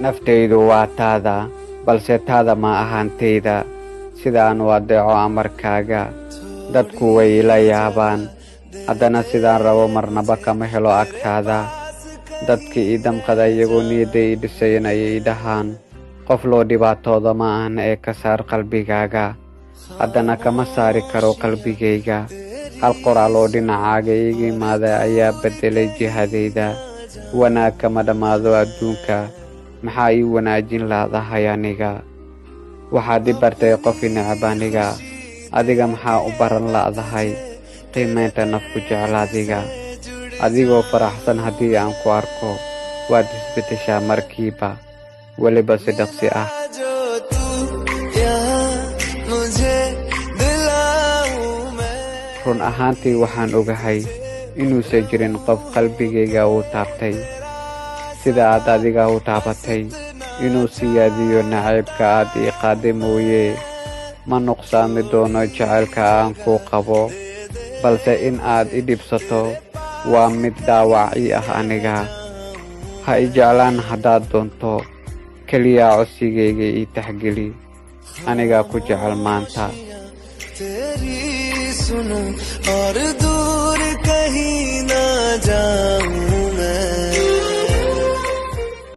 naftaydu waa taada balse taada ma ahaantayda sidaan u adeeco amarkaaga dadku way ila yaabaan haddana sidaan rabo marnaba kama helo agtaada dadkii ii damqada iyagoo niyadda ii dhisayan ayay dhahaan qof loo dhibaatooda ma ahan ee ka saar qalbigaaga haddana kama saari karo qalbigayga hal qoraal oo dhinacaaga iiga imaada ayaa beddelay jihadayda wanaag kama dhammaado adduunka maxaa ii wanaajin laadahay aniga waxaad i bartay qof i necab aniga adiga maxaa u baran la'dahay qiimaynta nafku jecel adiga adigoo faraxsan haddii aan ku arko waad isbeddeshaa markiiba weliba si dhaqsi ah run ahaantii waxaan ogahay inuusan jirin qof qalbigayga uu taabtay sida aad adiga u taabatay inuu siyaadiyo nacaybka aad ii qaaday mooye ma nuqsaami doono jacaylka aan kuu qabo balse in aad i dhibsato waa mid dhaawac ii ah aniga ha i jeclaan haddaad doonto keliya codsigayga ii taxgeli anigaa ku jecel maanta और दूर कहीं ना जाऊं